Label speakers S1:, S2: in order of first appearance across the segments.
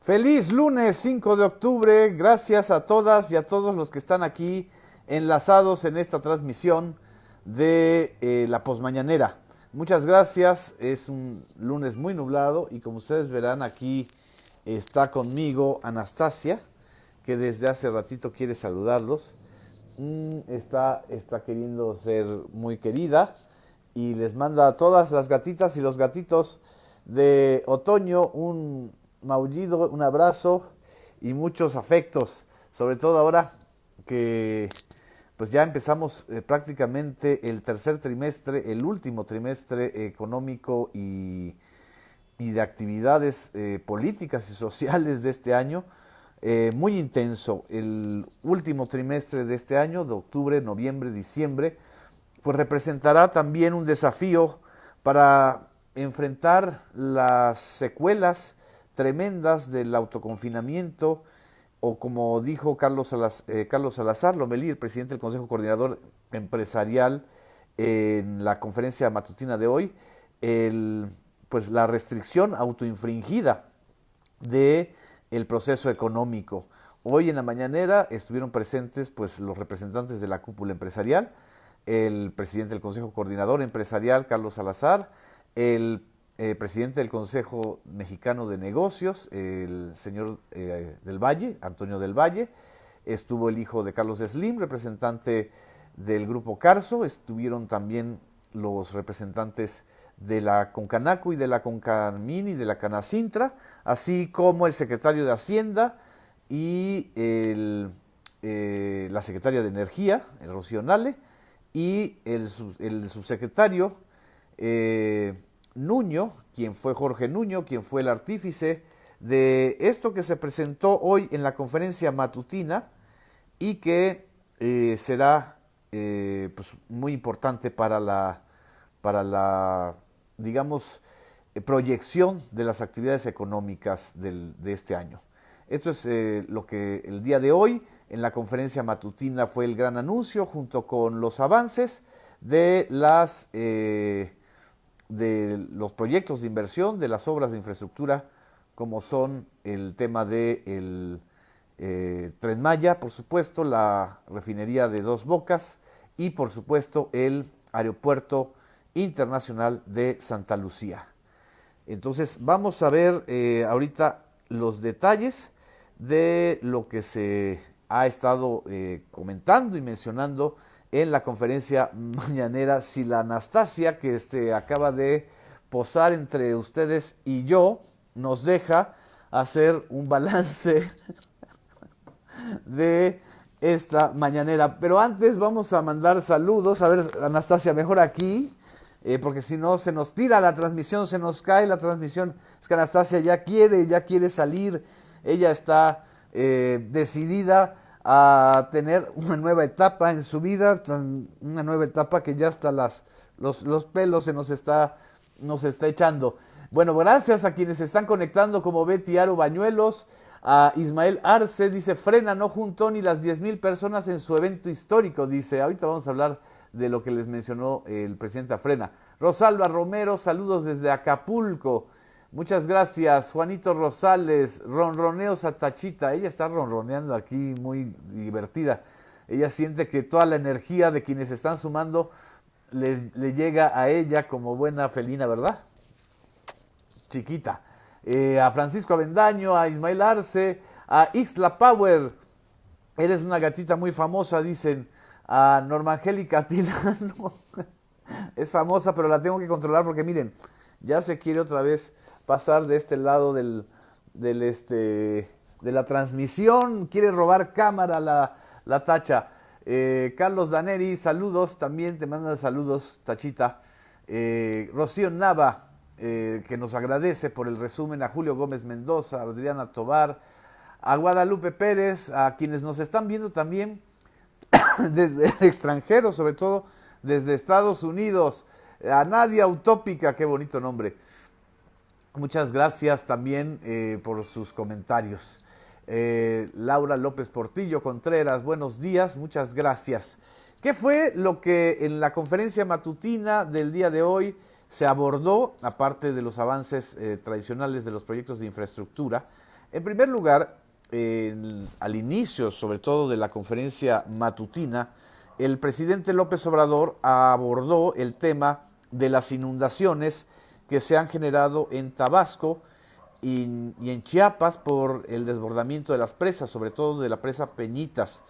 S1: Feliz lunes 5 de octubre, gracias a todas y a todos los que están aquí enlazados en esta transmisión de la posmañanera. Muchas gracias, es un lunes muy nublado y como ustedes verán aquí está conmigo Anastasia, que desde hace ratito quiere saludarlos. Está queriendo ser muy querida y les manda a todas las gatitas y los gatitos de otoño un maullido, un abrazo y muchos afectos, sobre todo ahora que pues ya empezamos prácticamente el tercer trimestre, el último trimestre económico y de actividades políticas y sociales de este año, muy intenso. El último trimestre de este año, de octubre, noviembre, diciembre, pues representará también un desafío para enfrentar las secuelas tremendas del autoconfinamiento, o como dijo Carlos Salazar Lomelí, el presidente del Consejo Coordinador Empresarial, en la conferencia matutina de hoy, pues la restricción autoinfringida de el proceso económico. Hoy en la mañanera estuvieron presentes pues los representantes de la cúpula empresarial, el presidente del Consejo Coordinador Empresarial, Carlos Salazar, el presidente del Consejo Mexicano de Negocios, el señor del Valle, Antonio del Valle, estuvo el hijo de Carlos Slim, representante del Grupo Carso, estuvieron también los representantes de la Concanaco y de la Concamín y de la Canacintra, así como el secretario de Hacienda y la secretaria de Energía, el Rocío Nale, y el subsecretario Nuño, quien fue Jorge Nuño, quien fue el artífice de esto que se presentó hoy en la conferencia matutina y que será pues muy importante para la digamos, proyección de las actividades económicas de este año. Esto es lo que el día de hoy en la conferencia matutina fue el gran anuncio, junto con los avances de los proyectos de inversión, de las obras de infraestructura, como son el tema del Tren Maya, por supuesto, la refinería de Dos Bocas y, por supuesto, el aeropuerto internacional de Santa Lucía. Entonces vamos a ver ahorita los detalles de lo que se ha estado comentando y mencionando en la conferencia mañanera. Si la Anastasia, que acaba de posar entre ustedes y yo, nos deja hacer un balance de esta mañanera. Pero antes vamos a mandar saludos. A ver, Anastasia, mejor aquí, porque si no se nos tira la transmisión, se nos cae la transmisión. Es que Anastasia ya quiere salir. Ella está decidida a tener una nueva etapa en su vida, una nueva etapa que ya hasta los pelos se nos está echando. Bueno, gracias a quienes se están conectando, como Betty Aro Bañuelos, a Ismael Arce, dice, Frena no juntó ni las 10,000 personas en su evento histórico, dice, ahorita vamos a hablar de lo que les mencionó el presidente Frena. Rosalba Romero, saludos desde Acapulco. Muchas gracias, Juanito Rosales, ronroneos a Tachita, ella está ronroneando aquí muy divertida, ella siente que toda la energía de quienes están sumando le llega a ella como buena felina, ¿verdad? Chiquita. A Francisco Avendaño, a Ismael Arce, a Ixla Power, eres una gatita muy famosa, dicen, a Norma Angélica Tilano, es famosa pero la tengo que controlar porque miren, ya se quiere otra vez pasar de este lado de la transmisión, quiere robar cámara la tacha. Carlos Daneri, saludos, también te mandan saludos, Tachita. Rocío Nava, que nos agradece por el resumen, a Julio Gómez Mendoza, a Adriana Tobar, a Guadalupe Pérez, a quienes nos están viendo también desde el extranjero, sobre todo desde Estados Unidos, a Nadia Utópica, qué bonito nombre. Muchas gracias también por sus comentarios. Laura López Portillo Contreras, buenos días, muchas gracias. ¿Qué fue lo que en la conferencia matutina del día de hoy se abordó, aparte de los avances tradicionales de los proyectos de infraestructura? En primer lugar, al inicio, sobre todo de la conferencia matutina, el presidente López Obrador abordó el tema de las inundaciones que se han generado en Tabasco y en Chiapas por el desbordamiento de las presas, sobre todo de la presa Peñitas.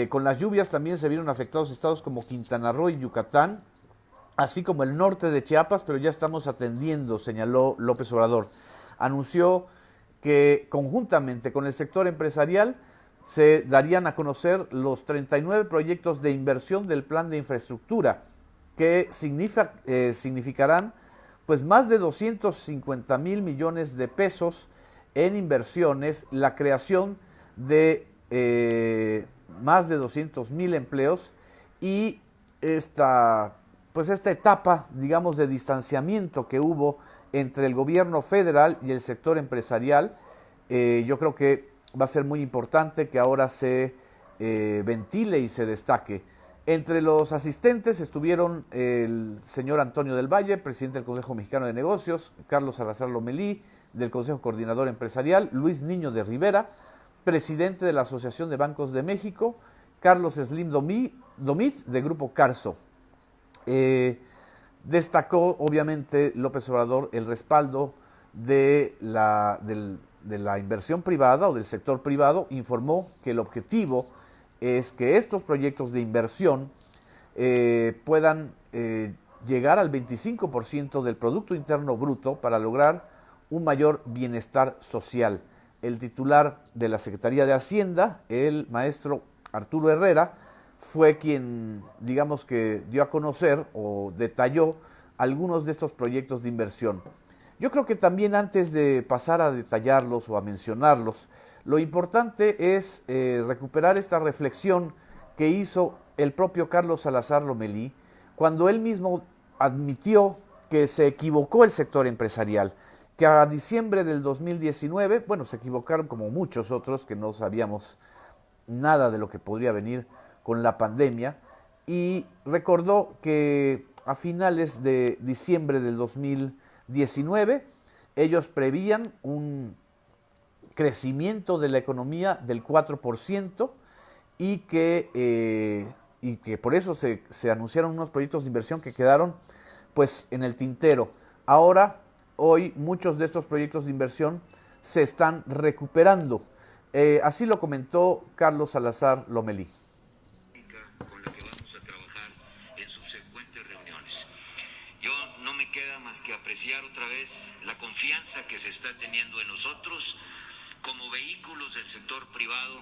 S1: Con las lluvias también se vieron afectados estados como Quintana Roo y Yucatán, así como el norte de Chiapas, pero ya estamos atendiendo, señaló López Obrador. Anunció que conjuntamente con el sector empresarial se darían a conocer los 39 proyectos de inversión del plan de infraestructura, que significarán pues más de 250,000 millones de pesos en inversiones, la creación de más de 200,000 empleos y esta etapa, digamos, de distanciamiento que hubo entre el gobierno federal y el sector empresarial, yo creo que va a ser muy importante que ahora se ventile y se destaque. Entre los asistentes estuvieron el señor Antonio del Valle, presidente del Consejo Mexicano de Negocios, Carlos Salazar Lomelí, del Consejo Coordinador Empresarial, Luis Niño de Rivera, presidente de la Asociación de Bancos de México, Carlos Slim Domit, de Grupo Carso. Destacó, obviamente, López Obrador el respaldo de la inversión privada o del sector privado. Informó que el objetivo es que estos proyectos de inversión puedan llegar al 25% del Producto Interno Bruto para lograr un mayor bienestar social. El titular de la Secretaría de Hacienda, el maestro Arturo Herrera, fue quien, digamos, que dio a conocer o detalló algunos de estos proyectos de inversión. Yo creo que también, antes de pasar a detallarlos o a mencionarlos, lo importante es recuperar esta reflexión que hizo el propio Carlos Salazar Lomelí, cuando él mismo admitió que se equivocó el sector empresarial, que a diciembre del 2019, bueno, se equivocaron como muchos otros que no sabíamos nada de lo que podría venir con la pandemia, y recordó que a finales de diciembre del 2019 ellos prevían un crecimiento de la economía del 4% y que por eso se anunciaron unos proyectos de inversión que quedaron pues en el tintero. Ahora, hoy, muchos de estos proyectos de inversión se están recuperando. Así lo comentó Carlos Salazar Lomelí.
S2: Con la que vamos a trabajar en subsecuentes reuniones. Yo no me queda más que apreciar otra vez la confianza que se está teniendo en nosotros como vehículos del sector privado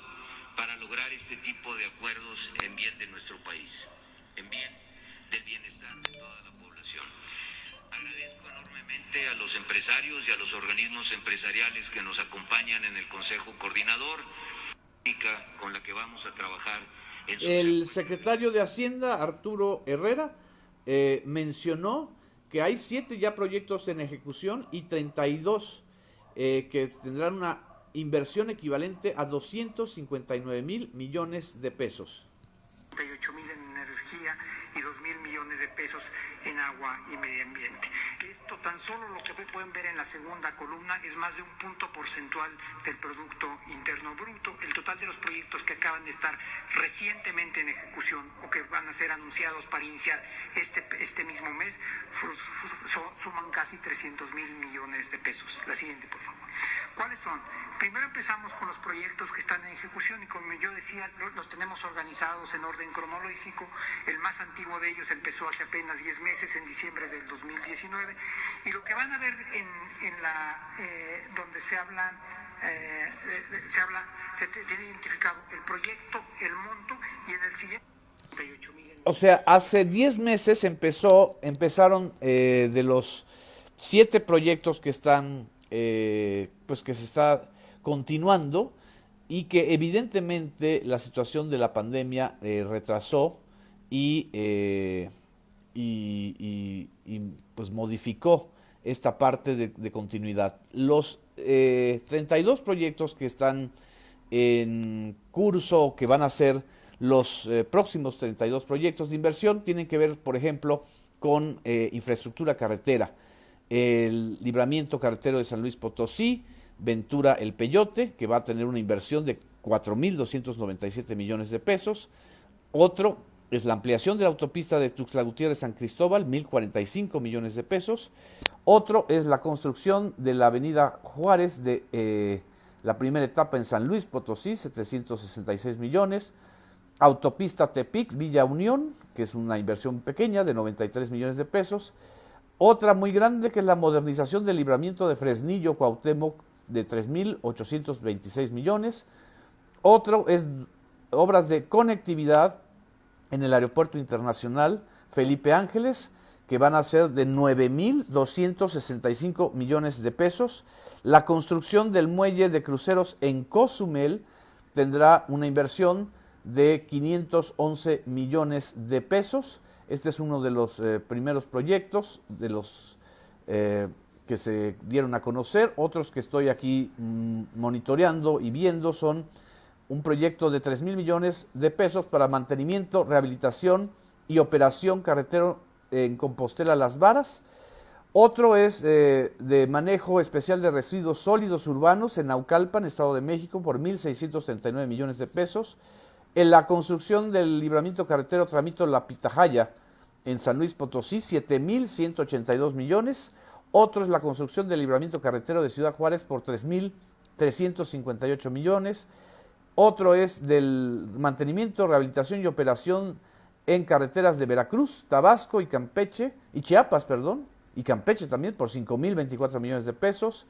S2: para lograr este tipo de acuerdos en bien de nuestro país, en bien del bienestar de toda la población. Agradezco enormemente a los empresarios y a los organismos empresariales que nos acompañan en el Consejo Coordinador, con la que vamos a trabajar.
S1: El secretario de Hacienda, Arturo Herrera, mencionó que hay 7 ya proyectos en ejecución y 32 que tendrán una inversión equivalente a 259,000 millones de pesos.
S3: 38,000 en energía y 2,000 millones de pesos en agua y medio ambiente. Esto, tan solo lo que pueden ver en la segunda columna, es más de un punto porcentual del Producto Interno Bruto. El total de los proyectos que acaban de estar recientemente en ejecución o que van a ser anunciados para iniciar este mismo mes suman casi 300,000 millones de pesos. La siguiente, por favor. ¿Cuáles son? Primero empezamos con los proyectos que están en ejecución y, como yo decía, los tenemos organizados en orden cronológico. El más antiguo de ellos empezó hace apenas 10 meses, en diciembre del 2019, y lo que van a ver donde se tiene identificado el proyecto, el monto, y en el siguiente 38,000.
S1: O sea, hace 10 meses empezaron de los 7 proyectos que están, pues que se está continuando, y que evidentemente la situación de la pandemia retrasó y pues modificó esta parte de continuidad. Los 32 proyectos que están en curso, que van a ser los próximos 32 proyectos de inversión, tienen que ver, por ejemplo, con infraestructura carretera, el libramiento carretero de San Luis Potosí, Ventura El Peyote, que va a tener una inversión de 4.297 millones de pesos. Otro es la ampliación de la autopista de Tuxtla Gutiérrez San Cristóbal, 1.045 millones de pesos. Otro es la construcción de la avenida Juárez de la primera etapa en San Luis Potosí, 766 millones. Autopista Tepic, Villa Unión, que es una inversión pequeña de 93 millones de pesos. Otra muy grande que es la modernización del libramiento de Fresnillo Cuauhtémoc de 3.826 millones. Otro es obras de conectividad en el Aeropuerto Internacional Felipe Ángeles, que van a ser de 9.265 millones de pesos. La construcción del muelle de cruceros en Cozumel tendrá una inversión de 511 millones de pesos. Este es uno de los primeros proyectos de los que se dieron a conocer. Otros que estoy aquí monitoreando y viendo son un proyecto de 3.000 millones de pesos para mantenimiento, rehabilitación y operación carretero en Compostela Las Varas. Otro es de manejo especial de residuos sólidos urbanos en Naucalpan, Estado de México, por 1.639 millones de pesos. En la construcción del libramiento carretero Tramito La Pitahaya en San Luis Potosí, 7.182 millones. Otro es la construcción del libramiento carretero de Ciudad Juárez por 3.358 millones. Otro es del mantenimiento, rehabilitación y operación en carreteras de Veracruz, Tabasco y Campeche, y Chiapas, perdón, y Campeche también por 5.024 millones de pesos.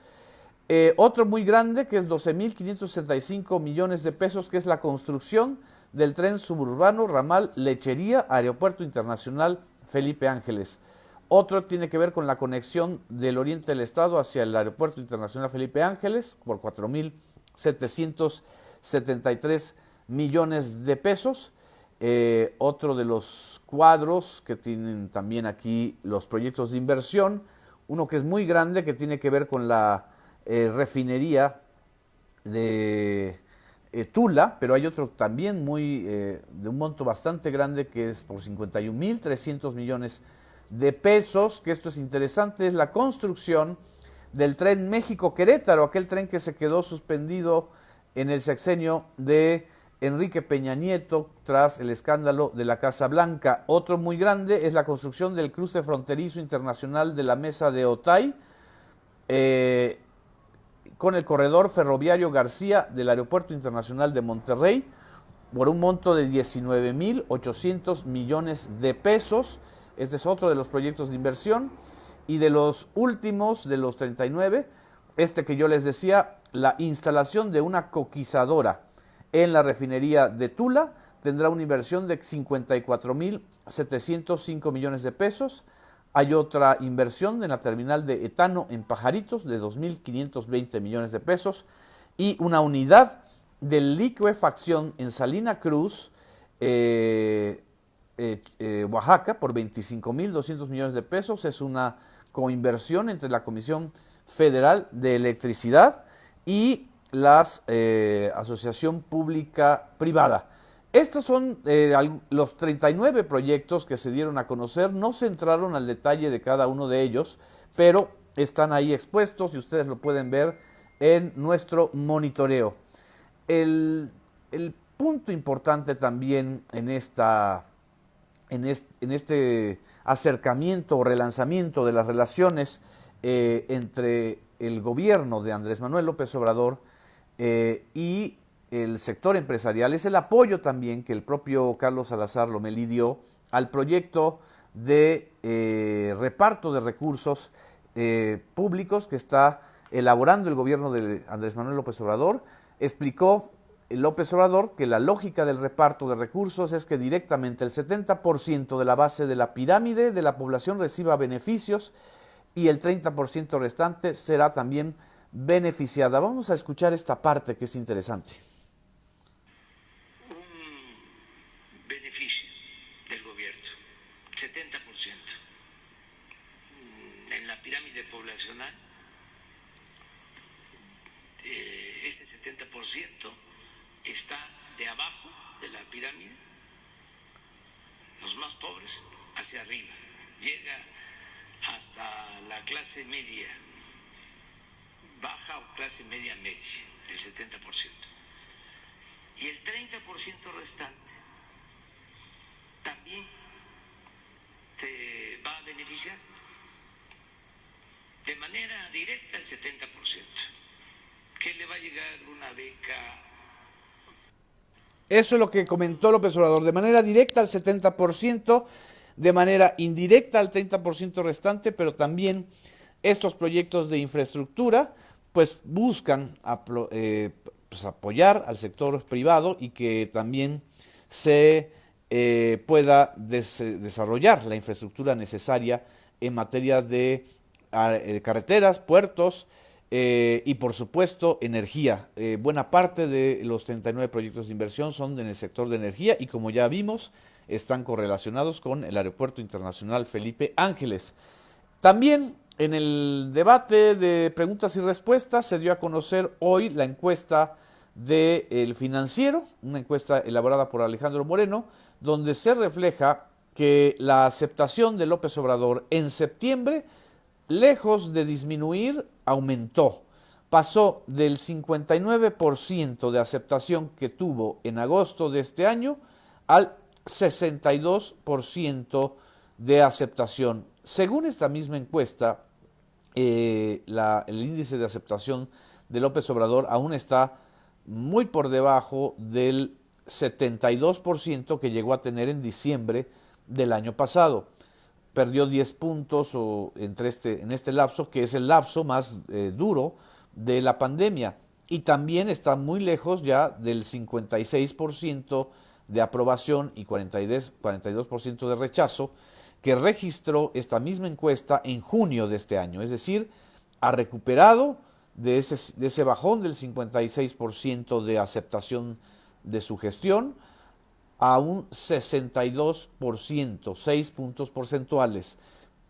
S1: Otro muy grande que es 12.565 millones de pesos, que es la construcción del tren suburbano ramal Lechería, Aeropuerto Internacional Felipe Ángeles. Otro tiene que ver con la conexión del oriente del estado hacia el Aeropuerto Internacional Felipe Ángeles por 4.773 millones de pesos. Otro de los cuadros que tienen también aquí los proyectos de inversión, uno que es muy grande que tiene que ver con la refinería de Tula, pero hay otro también muy de un monto bastante grande que es por 51.300 millones de pesos, que esto es interesante, es la construcción del tren México-Querétaro, aquel tren que se quedó suspendido en el sexenio de Enrique Peña Nieto tras el escándalo de la Casa Blanca. Otro muy grande es la construcción del cruce fronterizo internacional de la Mesa de Otay, con el corredor ferroviario García del Aeropuerto Internacional de Monterrey, por un monto de 19.800 millones de pesos. Este es otro de los proyectos de inversión. Y de los últimos, de los 39, este que yo les decía, la instalación de una coquizadora en la refinería de Tula, tendrá una inversión de 54.705 millones de pesos. Hay otra inversión en la terminal de etano en Pajaritos de 2.520 millones de pesos. Y una unidad de liquefacción en Salina Cruz, Oaxaca, por 25.200 millones de pesos. Es una coinversión entre la Comisión Federal de Electricidad y la Asociación Pública Privada. Estos son los 39 proyectos que se dieron a conocer. No se entraron al detalle de cada uno de ellos, pero están ahí expuestos y ustedes lo pueden ver en nuestro monitoreo. El punto importante también en este acercamiento o relanzamiento de las relaciones entre el gobierno de Andrés Manuel López Obrador y el sector empresarial es el apoyo también que el propio Carlos Salazar Lomelí dio al proyecto de reparto de recursos públicos que está elaborando el gobierno de Andrés Manuel López Obrador. Explicó López Obrador que la lógica del reparto de recursos es que directamente el 70% de la base de la pirámide de la población reciba beneficios y el 30% restante será también beneficiada. Vamos a escuchar esta parte que es interesante.
S2: Un beneficio del gobierno, 70%. En la pirámide poblacional, ese 70% está de abajo de la pirámide, los más pobres, hacia arriba. Llega hasta la clase media baja o clase media media, el 70%. Y el 30% restante también se va a beneficiar de manera directa el 70%. ¿Qué le va a llegar una beca?
S1: Eso es lo que comentó López Obrador, de manera directa al 70%, de manera indirecta al 30% restante, pero también estos proyectos de infraestructura pues buscan pues apoyar al sector privado y que también se pueda desarrollar la infraestructura necesaria en materia de carreteras, puertos y por supuesto energía. Buena parte de los 39 proyectos de inversión son en el sector de energía y como ya vimos están correlacionados con el Aeropuerto Internacional Felipe Ángeles. También en el debate de preguntas y respuestas se dio a conocer hoy la encuesta del Financiero, una encuesta elaborada por Alejandro Moreno, donde se refleja que la aceptación de López Obrador en septiembre, lejos de disminuir, aumentó. Pasó del 59% de aceptación que tuvo en agosto de este año al 62% de aceptación. Según esta misma encuesta, el índice de aceptación de López Obrador aún está muy por debajo del 72% que llegó a tener en diciembre del año pasado. Perdió 10 puntos en este lapso, que es el lapso más duro de la pandemia. Y también está muy lejos ya del 56% de aprobación y 42% de rechazo que registró esta misma encuesta en junio de este año. Es decir, ha recuperado de ese bajón del 56% de aceptación de su gestión a un 62%, 6 puntos porcentuales.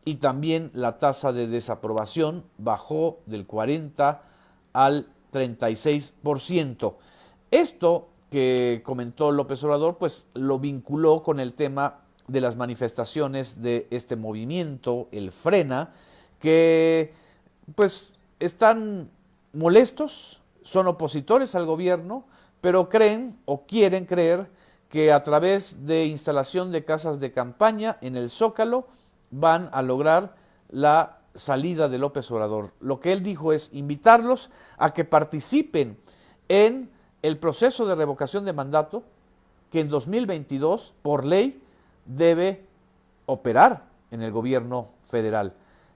S1: Y también la tasa de desaprobación bajó del 40 al 36%. Esto que comentó López Obrador, pues lo vinculó con el tema de las manifestaciones de este movimiento, el Frena, que pues están molestos, son opositores al gobierno, pero creen o quieren creer que a través de instalación de casas de campaña en el Zócalo van a lograr la salida de López Obrador. Lo que él dijo es invitarlos a que participen en el proceso de revocación de mandato que en 2022, por ley, debe operar en el gobierno federal.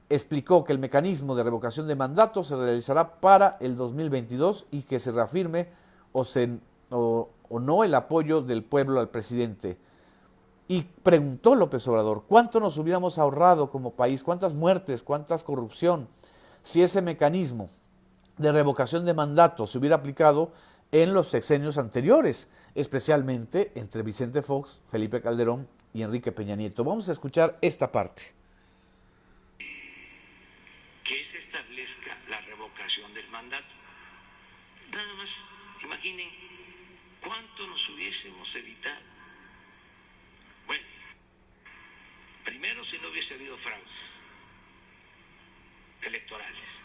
S1: Explicó que el mecanismo de revocación de mandato se realizará para el 2022 y que se reafirme o no el apoyo del pueblo al presidente. Y preguntó López Obrador, ¿cuánto nos hubiéramos ahorrado como país? ¿Cuántas muertes? ¿Cuántas corrupción? Si ese mecanismo de revocación de mandato se hubiera aplicado en los sexenios anteriores, especialmente entre Vicente Fox, Felipe Calderón y Enrique Peña Nieto. Vamos a escuchar esta parte.
S2: Que se establezca la revocación del mandato. Nada más, imaginen cuánto nos hubiésemos evitado. Bueno, primero si no hubiese habido fraudes electorales.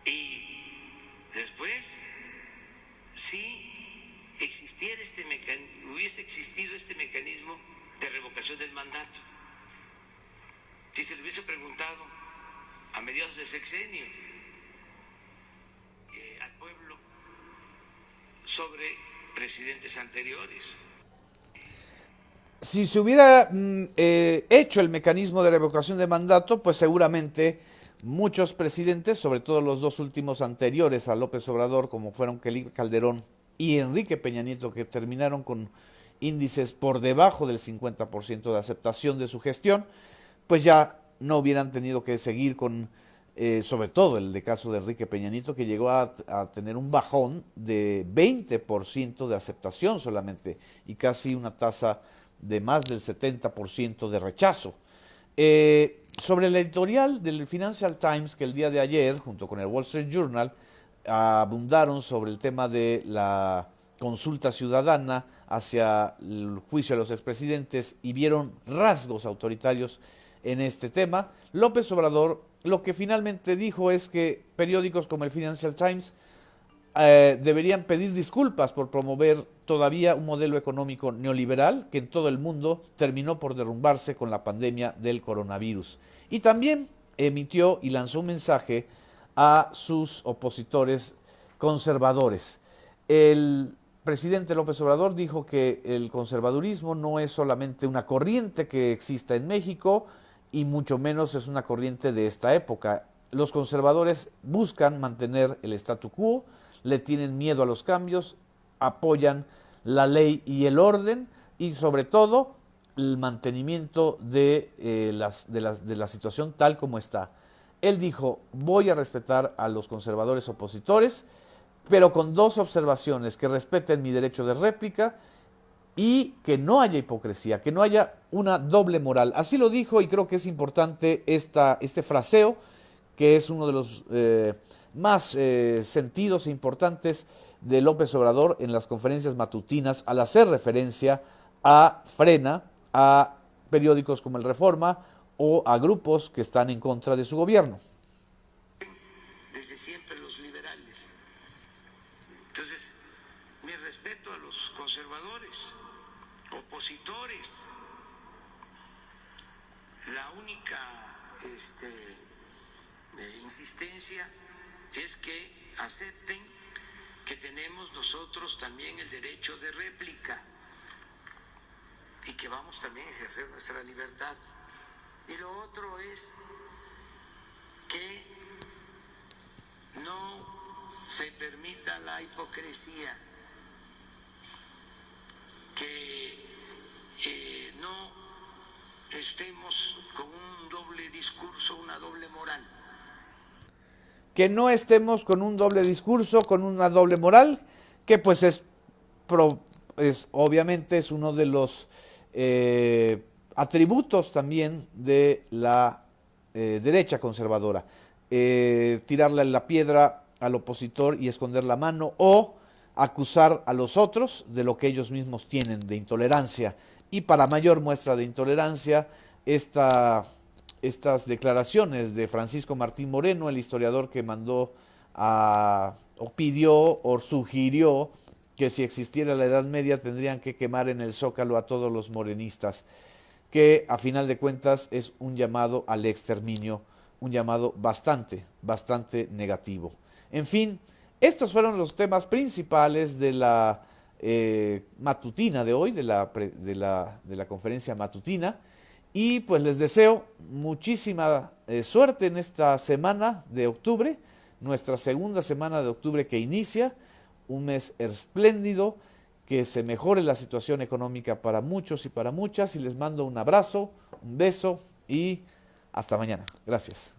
S2: Y después, si hubiese existido este mecanismo de revocación del mandato, si se le hubiese preguntado a mediados de sexenio al pueblo sobre presidentes anteriores.
S1: Si se hubiera hecho el mecanismo de revocación de mandato, pues seguramente muchos presidentes, sobre todo los dos últimos anteriores a López Obrador, como fueron Felipe Calderón y Enrique Peña Nieto, que terminaron con índices por debajo del 50% de aceptación de su gestión, pues ya no hubieran tenido que seguir con, sobre todo el caso de Enrique Peña Nieto, que llegó a tener un bajón de 20% de aceptación solamente y casi una tasa de más del 70% de rechazo. Sobre el editorial del Financial Times, que el día de ayer, junto con el Wall Street Journal, abundaron sobre el tema de la consulta ciudadana hacia el juicio de los expresidentes y vieron rasgos autoritarios en este tema, López Obrador lo que finalmente dijo es que periódicos como el Financial Times deberían pedir disculpas por promover todavía un modelo económico neoliberal que en todo el mundo terminó por derrumbarse con la pandemia del coronavirus. Y también emitió y lanzó un mensaje a sus opositores conservadores. El presidente López Obrador dijo que el conservadurismo no es solamente una corriente que exista en México y mucho menos es una corriente de esta época. Los conservadores buscan mantener el statu quo, le tienen miedo a los cambios, apoyan la ley y el orden y sobre todo el mantenimiento de la situación tal como está. Él dijo, voy a respetar a los conservadores opositores, pero con dos observaciones, que respeten mi derecho de réplica y que no haya hipocresía, que no haya una doble moral. Así lo dijo y creo que es importante este fraseo, que es uno de los más sentidos e importantes de López Obrador en las conferencias matutinas al hacer referencia a Frena, a periódicos como el Reforma o a grupos que están en contra de su gobierno.
S2: Desde siempre los liberales. Entonces, mi respeto a los conservadores, opositores. La única insistencia es que acepten que tenemos nosotros también el derecho de réplica y que vamos también a ejercer nuestra libertad. Y lo otro es que no se permita la hipocresía, que no estemos con un doble discurso, una doble moral.
S1: Que no estemos con un doble discurso, con una doble moral, que pues obviamente es uno de los atributos también de la derecha conservadora. Tirarle la piedra al opositor y esconder la mano, o acusar a los otros de lo que ellos mismos tienen de intolerancia. Y para mayor muestra de intolerancia, estas declaraciones de Francisco Martín Moreno, el historiador que mandó o pidió o sugirió que si existiera la Edad Media tendrían que quemar en el Zócalo a todos los morenistas, que a final de cuentas es un llamado al exterminio, un llamado bastante negativo. En fin, estos fueron los temas principales de la matutina de hoy, de la conferencia matutina, y pues les deseo muchísima suerte en esta semana de octubre, nuestra segunda semana de octubre que inicia, un mes espléndido, que se mejore la situación económica para muchos y para muchas, y les mando un abrazo, un beso y hasta mañana. Gracias.